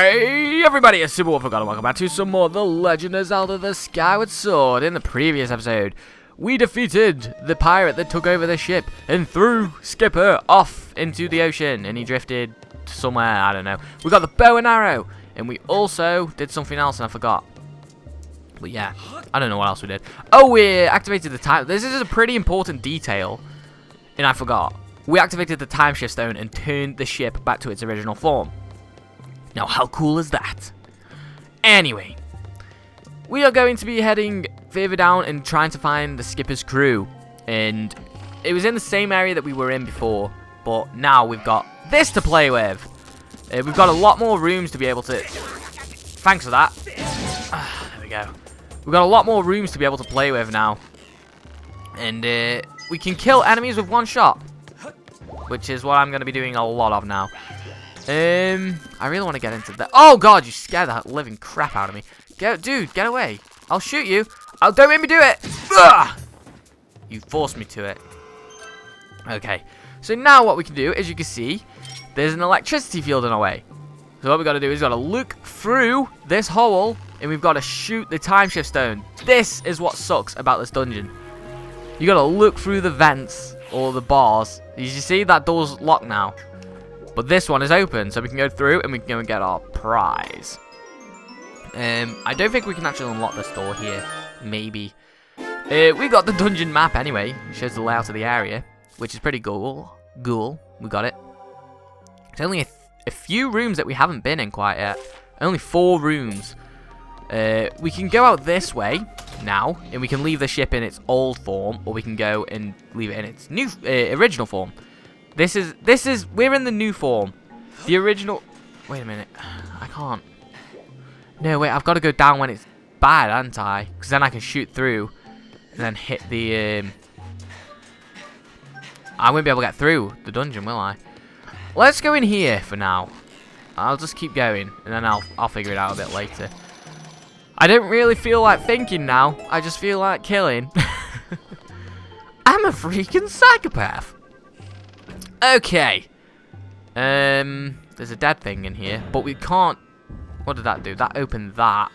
Hey everybody, it's SuperWalkthroughGod and welcome back to some more The Legend of Zelda the Skyward Sword. In the previous episode, we defeated the pirate that took over the ship and threw Skipper off into the ocean, and he drifted somewhere, I don't know. We got the bow and arrow, and we also did something else and I forgot. But yeah, I don't know what else we did. Oh, we activated the time. This is a pretty important detail, and I forgot. We activated the time shift stone and turned the ship back to its original form. Now, how cool is that? Anyway, we are going to be heading further down and trying to find the skipper's crew. And it was in the same area that we were in before, but now we've got this to play with. We've got a lot more rooms to be able to... Thanks for that. There we go. We've got a lot more rooms to be able to play with now. And we can kill enemies with one shot, which is what I'm going to be doing a lot of now. I really want to get into that. Oh god, you scared the living crap out of me. Dude, get away. I'll shoot you. Oh, don't make me do it. Ugh! You forced me to it. Okay. So now what we can do, as you can see, there's an electricity field in our way. So what we got to do is got to look through this hole, and we've got to shoot the time shift stone. This is what sucks about this dungeon. You got to look through the vents or the bars. As you see, that door's locked now. But this one is open, so we can go through and we can go and get our prize. I don't think we can actually unlock this door here. Maybe. We got the dungeon map anyway. It shows the layout of the area, which is pretty cool. We got it. It's only a few rooms that we haven't been in quite yet. Only 4 rooms. We can go out this way now, and we can leave the ship in its old form, or we can go and leave it in its new original form. We're in the new form. The original... Wait a minute. I can't. No, wait, I've got to go down when it's bad, haven't I? Because then I can shoot through and then hit the... I won't be able to get through the dungeon, will I? Let's go in here for now. I'll just keep going, and then I'll figure it out a bit later. I don't really feel like thinking now. I just feel like killing. I'm a freaking psychopath. Okay. There's a dead thing in here, but we can't... What did that do? That opened that.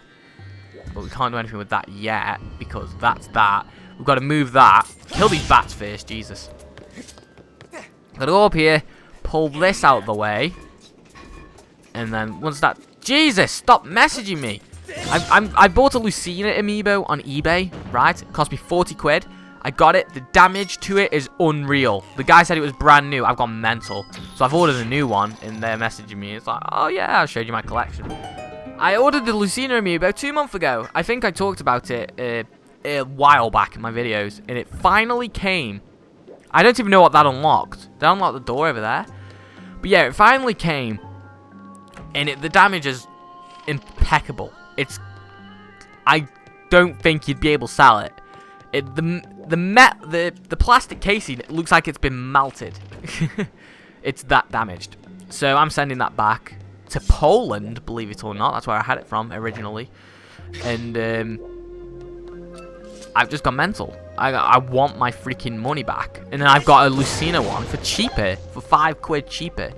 But we can't do anything with that yet, because that's that. We've got to move that. Kill these bats first, Jesus. Gotta go up here, pull this out of the way. And then once that... Jesus, stop messaging me. I bought a Lucina amiibo on eBay, right? It cost me 40 quid. I got it. The damage to it is unreal. The guy said it was brand new. I've gone mental. So I've ordered a new one, and they're messaging me. It's like, oh yeah, I showed you my collection. I ordered the Lucina amiibo 2 months ago. I think I talked about it a while back in my videos, and it finally came. I don't even know what that unlocked. Did I unlock the door over there? But yeah, it finally came, and the damage is impeccable. I don't think you'd be able to sell it. The plastic casing, it looks like it's been melted. It's that damaged. So I'm sending that back to Poland, believe it or not. That's where I had it from originally. And I've just gone mental. I want my freaking money back. And then I've got a Lucina one for cheaper, for 5 quid cheaper.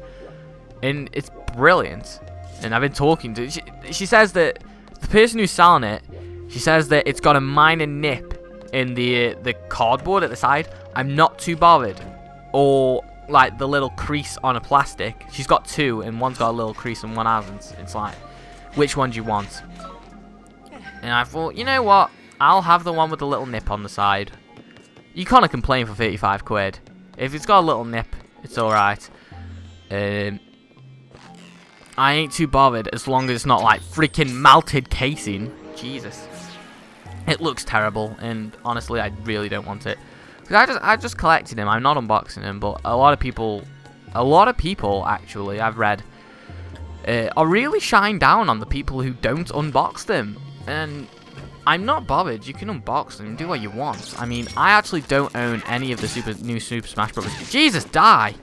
And it's brilliant. And I've been talking to... She says that the person who's selling it, she says that it's got a minor nip in the cardboard at the side. I'm not too bothered. Or like the little crease on a plastic. She's got 2, and one's got a little crease and one hasn't. It's like, which one do you want? And I thought, you know what? I'll have the one with the little nip on the side. You can't complain for 35 quid. If it's got a little nip, it's alright. I ain't too bothered as long as it's not like freaking melted casing. Jesus. It looks terrible, and honestly, I really don't want it. I just collected him. I'm not unboxing him, but a lot of people actually, I've read, are really shying down on the people who don't unbox them. And I'm not bothered. You can unbox them and do what you want. I mean, I actually don't own any of the new Super Smash Bros. Jesus, die!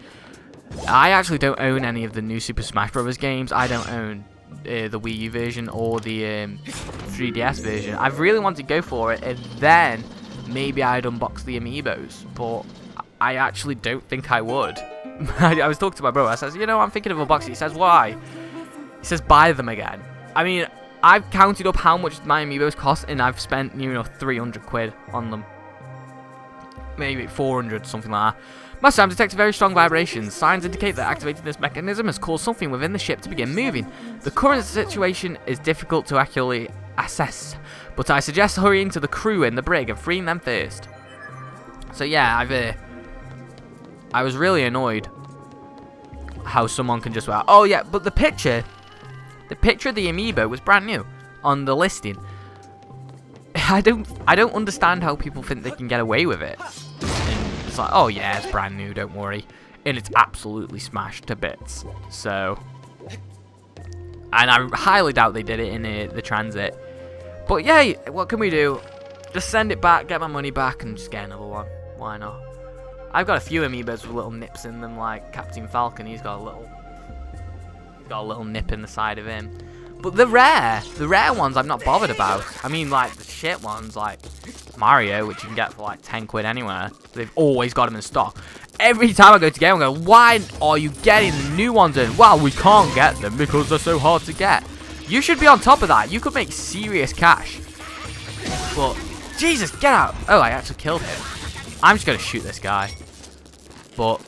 I actually don't own any of the new Super Smash Bros. Games. I don't own the Wii U version or the 3DS version. I really wanted to go for it, and then maybe I'd unbox the amiibos, but I actually don't think I would. I was talking to my brother. I says, you know, I'm thinking of unboxing. He says, why? He It says buy them again. I mean, I've counted up how much my amiibos cost, and I've spent, 300 quid on them. Maybe 400, something like that. My SAM detects very strong vibrations. Signs indicate that activating this mechanism has caused something within the ship to begin moving. The current situation is difficult to accurately assess, but I suggest hurrying to the crew in the brig and freeing them first. So yeah, I was really annoyed how someone can just... Oh yeah, but the picture of the amiibo was brand new on the listing. I don't understand how people think they can get away with it. And it's like, oh yeah, it's brand new, don't worry. And it's absolutely smashed to bits. So, and I highly doubt they did it in the transit. But yeah, what can we do? Just send it back, get my money back, and just get another one. Why not? I've got a few amiibos with little nips in them, like Captain Falcon. He's got a little nip in the side of him. But the rare ones I'm not bothered about. I mean, like, the shit ones, like Mario, which you can get for like 10 quid anywhere. They've always got them in stock. Every time I go to get them, I go, why are you getting the new ones in? Well, we can't get them because they're so hard to get. You should be on top of that. You could make serious cash. But, Jesus, get out. Oh, I actually killed him. I'm just going to shoot this guy. But,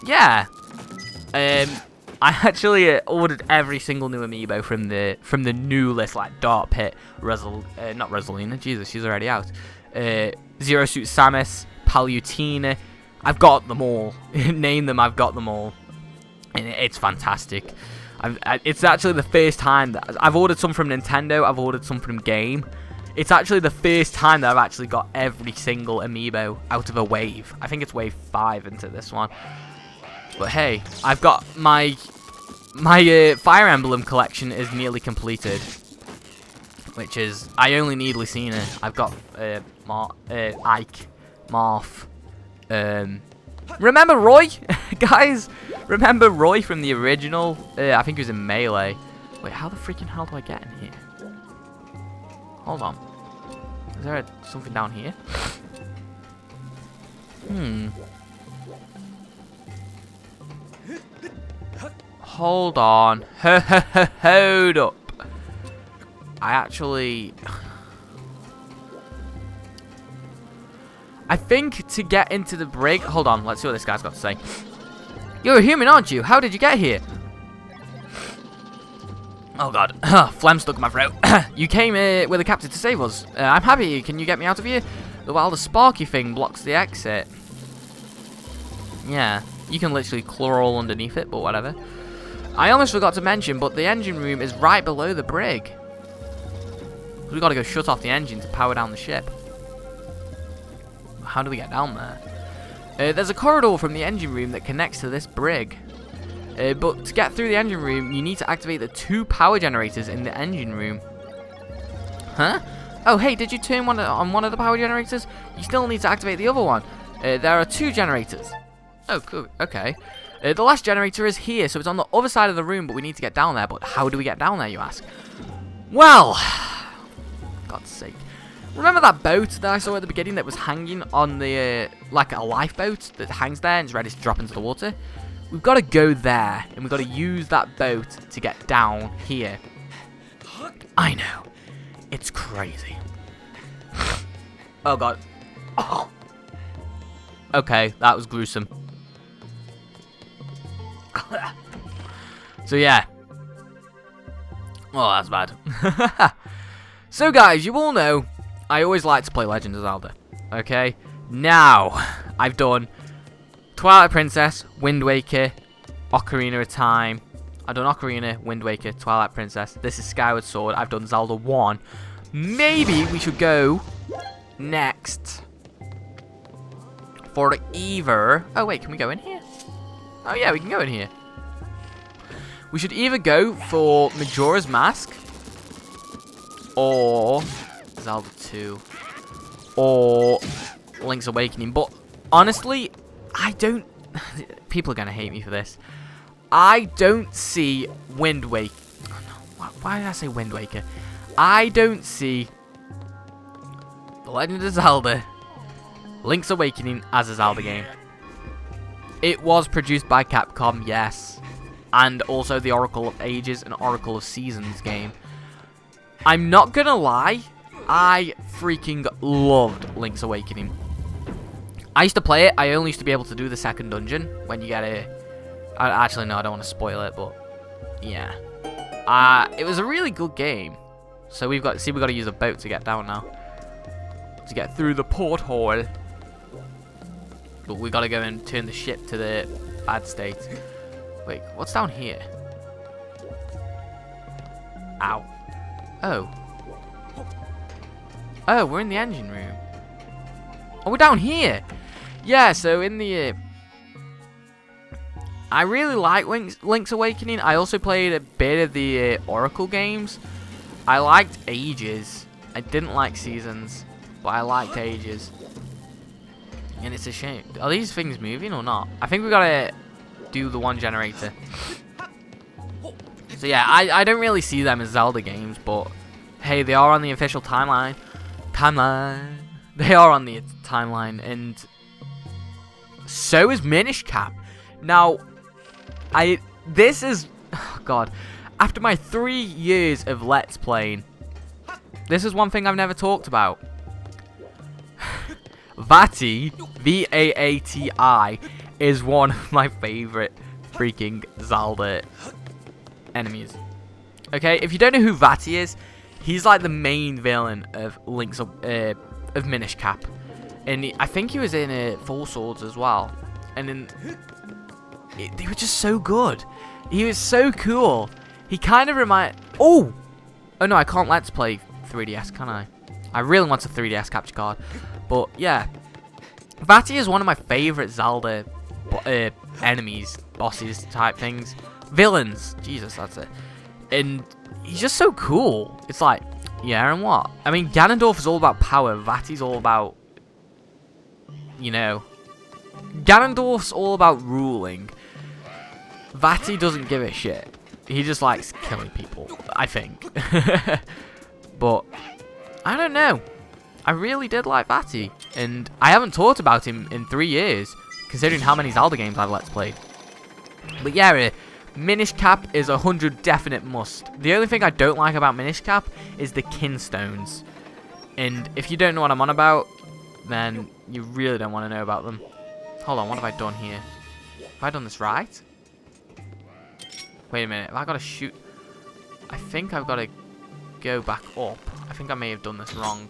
yeah. I actually ordered every single new amiibo from the new list, like Dark Pit, not Rosalina, Jesus, she's already out. Zero Suit Samus, Palutena. I've got them all. Name them, I've got them all. And it's fantastic. It's actually the first time that I've ordered some from Nintendo, I've ordered some from Game. It's actually the first time that I've actually got every single amiibo out of a wave. I think it's wave 5 into this one. But hey, I've got my Fire Emblem collection is nearly completed, which is I only need Lucina. I've got Ike, Marth. Remember Roy, guys? Remember Roy from the original? I think he was in Melee. Wait, how the freaking hell do I get in here? Hold on. Is there something down here? Hold on. Hold up. I think to get into the brig... Hold on, let's see what this guy's got to say. You're a human, aren't you? How did you get here? Oh god. Phlegm stuck in my throat. You came here with a captain to save us. I'm happy. Can you get me out of here? While the sparky thing blocks the exit. Yeah. You can literally crawl underneath it, but whatever. I almost forgot to mention, but the engine room is right below the brig. We've got to go shut off the engine to power down the ship. How do we get down there? There's a corridor from the engine room that connects to this brig. But to get through the engine room, you need to activate the 2 power generators in the engine room. Huh? Oh, hey, did you turn on one of the power generators? You still need to activate the other one. There are 2 generators. Oh, cool. Okay. The last generator is here, so it's on the other side of the room, but we need to get down there. But how do we get down there, you ask? Well, God's sake. Remember that boat that I saw at the beginning that was hanging on the, like a lifeboat that hangs there and is ready to drop into the water? We've got to go there, and we've got to use that boat to get down here. I know. It's crazy. Oh, God. Oh. Okay, that was gruesome. So, yeah. Oh, that's bad. So, guys, you all know I always like to play Legend of Zelda. Okay? Now, I've done Twilight Princess, Wind Waker, Ocarina of Time. I've done Ocarina, Wind Waker, Twilight Princess. This is Skyward Sword. I've done Zelda 1. Maybe we should go next for either... Oh, wait, can we go in here? Oh, yeah, we can go in here. We should either go for Majora's Mask or Zelda 2 or Link's Awakening. But honestly, I don't... People are going to hate me for this. I don't see Wind Waker... Oh, no. Why did I say Wind Waker? I don't see The Legend of Zelda Link's Awakening as a Zelda game. It was produced by Capcom, yes. and also the Oracle of Ages and Oracle of Seasons game. I'm not gonna lie, I freaking loved Link's Awakening. I used to play it. I only used to be able to do the second dungeon when you get a... Actually, no, I don't want to spoil it, but yeah. It was a really good game. So we've got to use a boat to get down now. To get through the porthole. But we got to go and turn the ship to the bad state. Wait, what's down here? Ow. Oh. Oh, we're in the engine room. Oh, we're down here. Yeah, so in the... I really like Link's Awakening. I also played a bit of the Oracle games. I liked Ages. I didn't like Seasons, but I liked Ages. And it's a shame. Are these things moving or not? I think we gotta do the one generator. So yeah, I don't really see them as Zelda games, but hey, they are on the official timeline. They are on the timeline, and so is Minish Cap. Now, this is, oh God, after my 3 years of Let's Playing, this is one thing I've never talked about. Vaati, V-A-A-T-I, is one of my favorite freaking Zelda enemies. Okay, if you don't know who Vaati is, he's like the main villain of of Minish Cap, and I think he was in Full Swords as well. And they were just so good. He was so cool. He kind of oh no, I can't Let's Play 3DS, can I? I really want a 3DS capture card, but yeah, Vaati is one of my favorite Zelda enemies, bosses type things, villains. Jesus, that's it. And he's just so cool. It's like, yeah, and what? I mean, Ganondorf is all about power. Vaati's all about, you know, Ganondorf's all about ruling. Vaati doesn't give a shit. He just likes killing people, I think. But I don't know. I really did like Vaati, and I haven't talked about him in 3 years, considering how many Zelda games I've Let's Played. But yeah, Minish Cap is 100 definite must. The only thing I don't like about Minish Cap is the kinstones. And if you don't know what I'm on about, then you really don't want to know about them. Hold on, what have I done here? Have I done this right? Wait a minute, have I got to shoot? I think I've got to go back up. I think I may have done this wrong.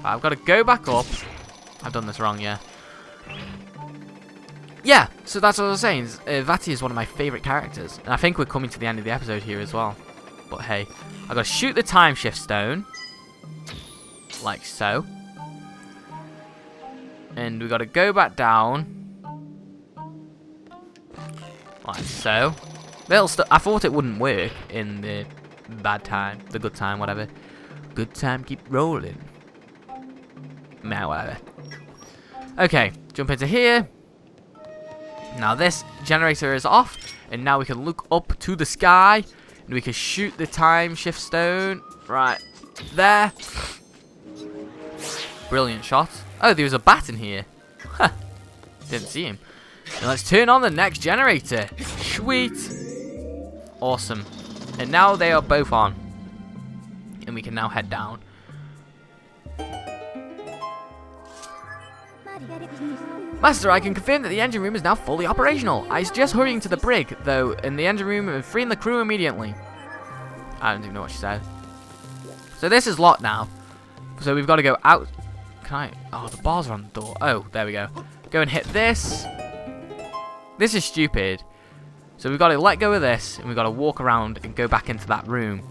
I've got to go back up. I've done this wrong, yeah. Yeah, so that's what I was saying. Vaati is one of my favourite characters. And I think we're coming to the end of the episode here as well. But hey, I've got to shoot the time shift stone. Like so. And we've got to go back down. Like so. I thought it wouldn't work in the bad time. The good time, whatever. Good time, keep rolling. Nah, whatever. Okay, jump into here. Now this generator is off, and now we can look up to the sky, and we can shoot the time shift stone right there. Brilliant shot. Oh, there was a bat in here. Huh. Didn't see him. And let's turn on the next generator. Sweet. Awesome. And now they are both on, and we can now head down. Master, I can confirm that the engine room is now fully operational. I suggest hurrying to the brig, though, in the engine room and freeing the crew immediately. I don't even know what she said. So this is locked now. So we've got to go out. Can I? Oh, the bars are on the door. Oh, there we go. Go and hit this. This is stupid. So we've got to let go of this, and we've got to walk around and go back into that room.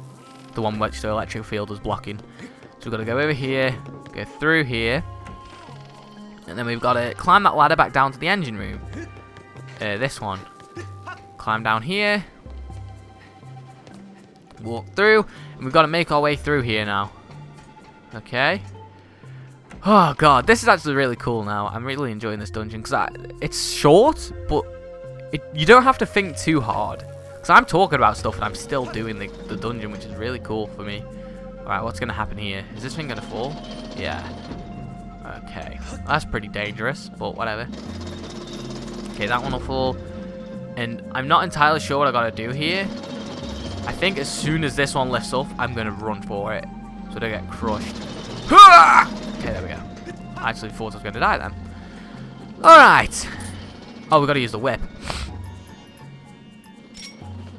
The one which the electric field was blocking. So we've got to go over here, go through here. And then we've got to climb that ladder back down to the engine room. This one. Climb down here. Walk through. And we've got to make our way through here now. Okay. Oh, God. This is actually really cool now. I'm really enjoying this dungeon. Because it's short, but you don't have to think too hard. Because I'm talking about stuff and I'm still doing the dungeon, which is really cool for me. Alright, what's going to happen here? Is this thing going to fall? Yeah. Okay, that's pretty dangerous, but whatever. Okay, that one will fall. And I'm not entirely sure what I gotta do here. I think as soon as this one lifts up, I'm gonna run for it. So I don't get crushed. Okay, there we go. I actually thought I was gonna die then. Alright. Oh, we gotta use the whip.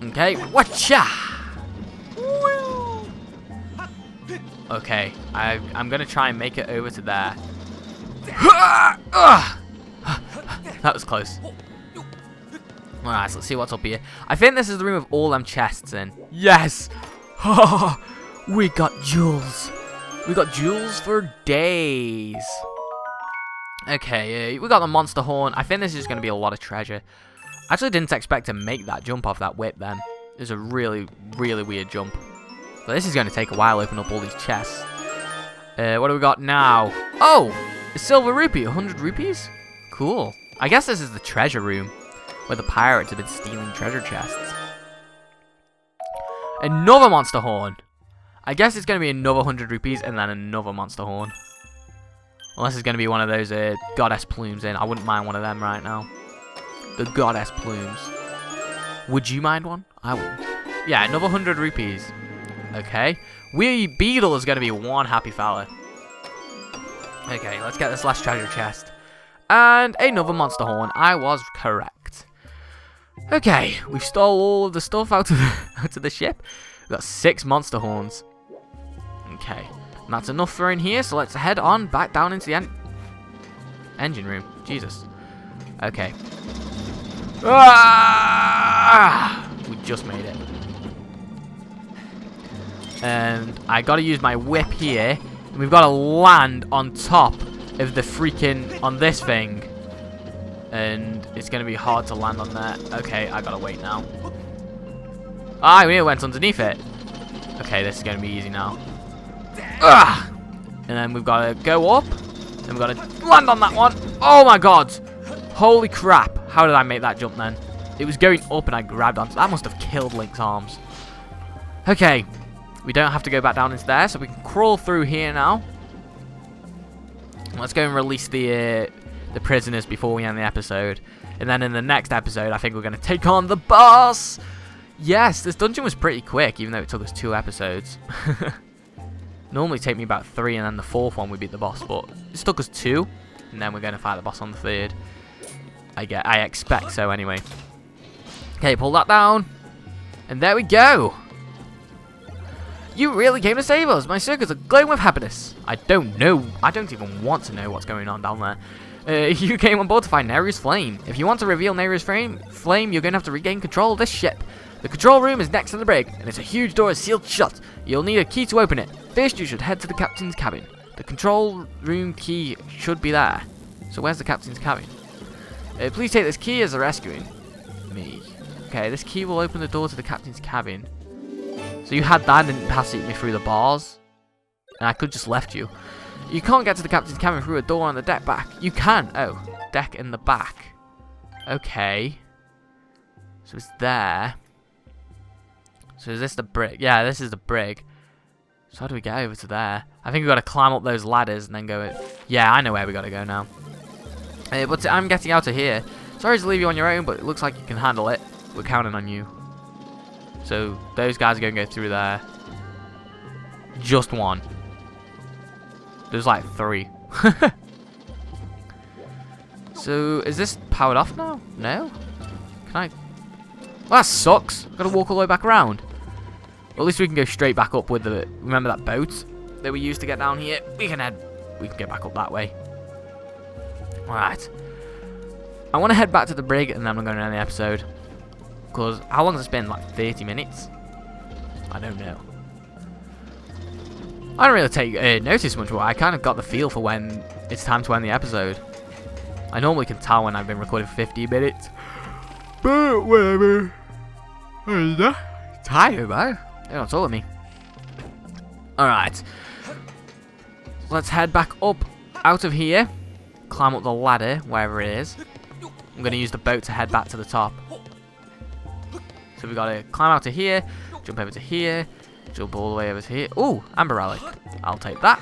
Okay, watcha! Okay, I'm gonna try and make it over to there. That was close. Alright, so let's see what's up here. I think this is the room with all them chests in. Yes! We got jewels. We got jewels for days. Okay, we got the monster horn. I think this is going to be a lot of treasure. I actually didn't expect to make that jump off that whip then. It was a really, really weird jump. But this is going to take a while to open up all these chests. What do we got now? Oh! A silver rupee, 100 rupees? Cool. I guess this is the treasure room, where the pirates have been stealing treasure chests. Another monster horn. I guess it's going to be another 100 rupees and then another monster horn. Unless it's going to be one of those goddess plumes in. I wouldn't mind one of them right now. The goddess plumes. Would you mind one? I wouldn't. Yeah, another 100 rupees. Okay. Wee Beetle is going to be one happy fella. Okay, let's get this last treasure chest. And another monster horn. I was correct. Okay, we stole all of the stuff out of the ship. We've got 6 monster horns. Okay, and that's enough for in here, so let's head on back down into the engine room. Jesus. Okay. We just made it. And I gotta use my whip here. And we've gotta land on top of the freaking, on this thing. And it's gonna be hard to land on there. Okay, I gotta wait now. Ah, we went underneath it. Okay, this is gonna be easy now. And then we've gotta go up. And we've gotta land on that one. Oh my god. Holy crap. How did I make that jump then? It was going up and I grabbed onto. That must have killed Link's arms. Okay. We don't have to go back down into there, so we can crawl through here now. Let's go and release the prisoners before we end the episode. And then in the next episode, I think we're going to take on the boss. Yes, this dungeon was pretty quick, even though it took us 2 episodes. Normally take me about 3, and then the 4th one we beat the boss, but it took us 2, and then we're going to fight the boss on the 3rd. I expect so anyway. Okay, pull that down. And there we go. You really came to save us. My circuits are glowing with happiness. I don't know. I don't even want to know what's going on down there. You came on board to find Neru's flame. If you want to reveal Neru's flame, you're going to have to regain control of this ship. The control room is next to the brig, and it's a huge door sealed shut. You'll need a key to open it. First, you should head to the captain's cabin. The control room key should be there. So where's the captain's cabin? Please take this key as a rescuing me. Okay, this key will open the door to the captain's cabin. So you had that and didn't pass it me through the bars. And I could just left you. You can't get to the captain's cabin through a door on the deck back. You can. Oh, deck in the back. Okay. So it's there. So is this the brig? Yeah, this is the brig. So how do we get over to there? I think we've got to climb up those ladders and then go in. Yeah, I know where we got to go now. But I'm getting out of here. Sorry to leave you on your own, but it looks like you can handle it. We're counting on you. So those guys are going to go through there. Just one. There's like 3. So is this powered off now? No? Can I? Well, that sucks. I've got to walk all the way back around. Well, at least we can go straight back up with the. Remember that boat that we used to get down here? We can get back up that way. Alright. I want to head back to the brig and then I'm going to end the episode. Because how long has it been? Like 30 minutes? I don't know. I don't really take notice much, but I kind of got the feel for when it's time to end the episode. I normally can tell when I've been recording for 50 minutes. But whatever. I'm tired, man. They don't talk with me. Alright. Let's head back up out of here. Climb up the ladder, wherever it is. I'm going to use the boat to head back to the top. So we've got to climb out to here, jump over to here, jump all the way over to here. Ooh, Amber Relic. I'll take that.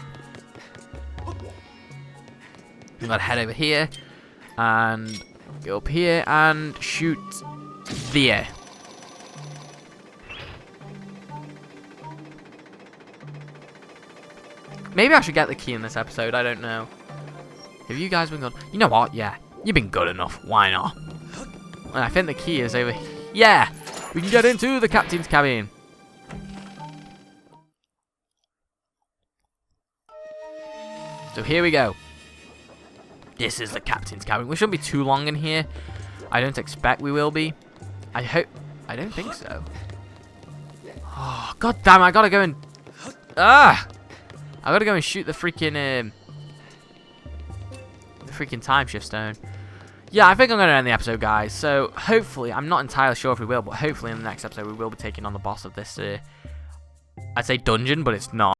We've got to head over here and go up here and shoot The air. Maybe I should get the key in this episode. I don't know. Have you guys been good? You know what? Yeah. You've been good enough. Why not? And I think the key is over here. Yeah! We can get into the captain's cabin. So here we go. This is the captain's cabin. We shouldn't be too long in here. I don't expect we will be. I hope. I don't think so. Oh, god damn! I gotta go and. I gotta go and shoot the freaking time shift stone. Yeah, I think I'm gonna end the episode, guys. So hopefully, I'm not entirely sure if we will, but hopefully in the next episode we will be taking on the boss of this. I'd say dungeon, but it's not.